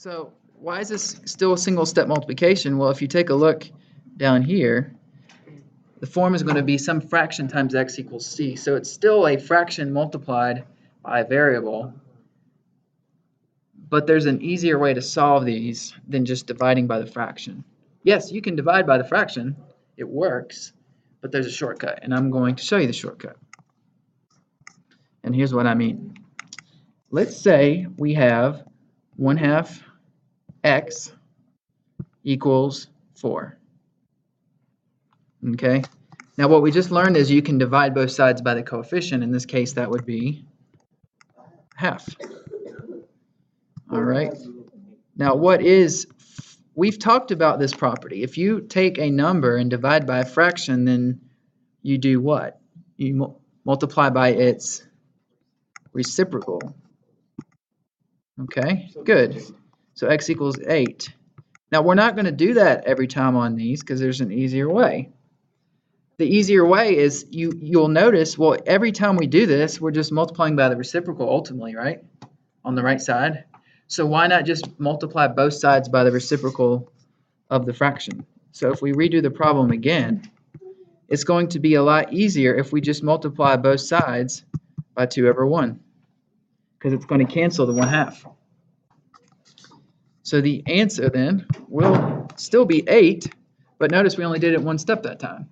So why is this still a single step multiplication? Well, if you take a look down here, the form is going to be some fraction times x equals c. So it's still a fraction multiplied by a variable. But there's an easier way to solve these than just dividing by the fraction. Yes, you can divide by the fraction. It works. But there's a shortcut, and I'm going to show you the shortcut. And here's what I mean. Let's say we have 1/2 x equals 4. Okay? Now what we just learned is you can divide both sides by the coefficient. In this case, that would be half. All right. Now we've talked about this property. If you take a number and divide by a fraction, then you do what? You multiply by its reciprocal. Okay, good. So x equals 8. Now we're not going to do that every time on these because there's an easier way. The easier way is you'll notice, well, every time we do this, we're just multiplying by the reciprocal ultimately, right? On the right side. So why not just multiply both sides by the reciprocal of the fraction? So if we redo the problem again, it's going to be a lot easier if we just multiply both sides by 2/1, because it's going to cancel the 1/2. So the answer then will still be 8, but notice we only did it one step that time.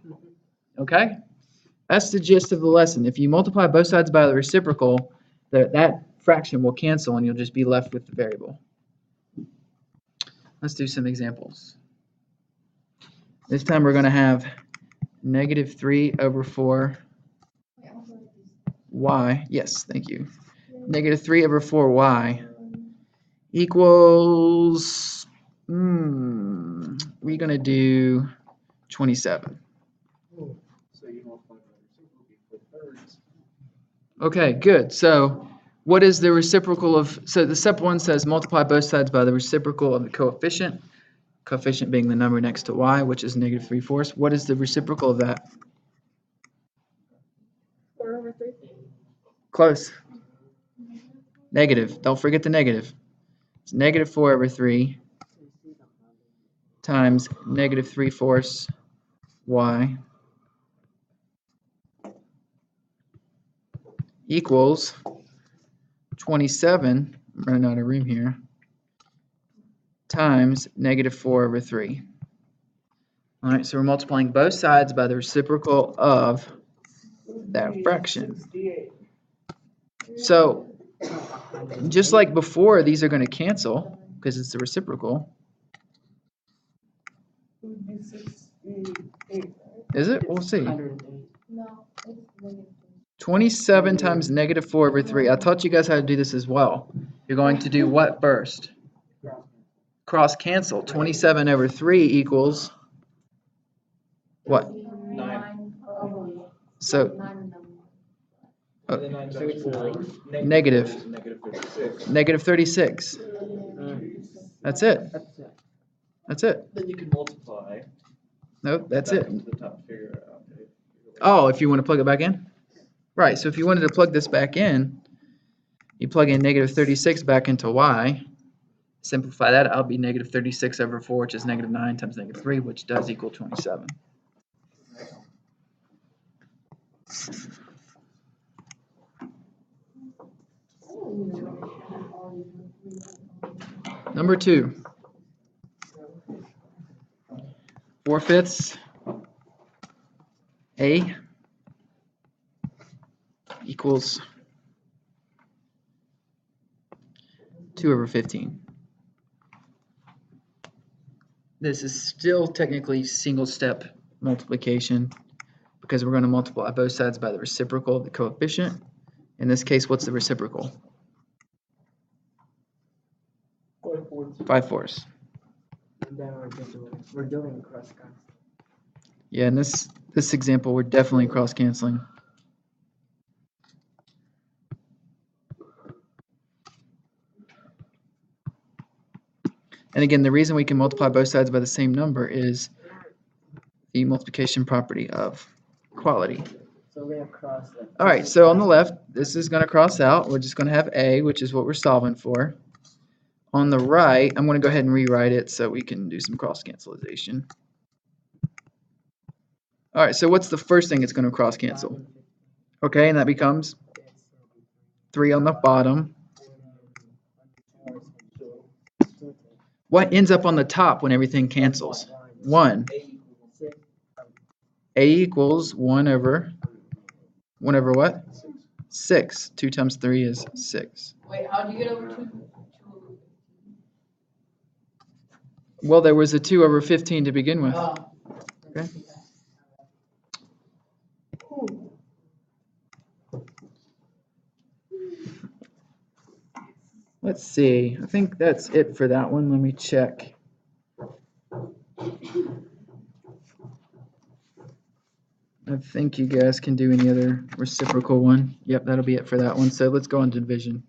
Okay? That's the gist of the lesson. If you multiply both sides by the reciprocal, that fraction will cancel and you'll just be left with the variable. Let's do some examples. This time we're going to have -3/4 y. Yes, thank you. -3/4 y equals, we're going to do 27. Okay, good. So what is the reciprocal of, so the step 1 says multiply both sides by the reciprocal of the coefficient, coefficient being the number next to y, which is -3/4. What is the reciprocal of that? 4/3. Close. Negative. Don't forget the negative. It's -4/3 times -3/4 y equals 27, I'm running out of room here, times -4/3. All right, so we're multiplying both sides by the reciprocal of that fraction. So just like before, these are going to cancel because it's the reciprocal. Is it? We'll see. 27 times -4/3. I taught you guys how to do this as well. You're going to do what first? Cross cancel. 27/3 equals what? 9. So negative -36. That's it. That's it. Then you can multiply. Nope, that's it. To the top figure out. Oh, if you want to plug it back in? Right, so if you wanted to plug this back in, you plug in -36 back into y. Simplify that, I'll be -36/4, which is -9 times -3, which does equal 27. Number 2. 4/5 a equals 2/15. This is still technically single step multiplication because we're going to multiply both sides by the reciprocal of the coefficient. In this case, what's the reciprocal? 5/4. And then we're doing cross canceling. Yeah, in this example, we're definitely cross canceling. And again, the reason we can multiply both sides by the same number is the multiplication property of equality. So we're gonna cross it. All right, so on the left, this is going to cross out. We're just going to have a, which is what we're solving for. On the right, I'm going to go ahead and rewrite it so we can do some cross cancellation. All right, so what's the first thing it's going to cross cancel? Okay, and that becomes 3 on the bottom. What ends up on the top when everything cancels? 1. A equals 1 over what? 6. 2 times 3 is 6. Wait, how'd you get over 2? Well, there was a 2 over 15 to begin with. Oh. Okay. Let's see. I think that's it for that one. Let me check. I think you guys can do any other reciprocal one. Yep, that'll be it for that one. So let's go on to division.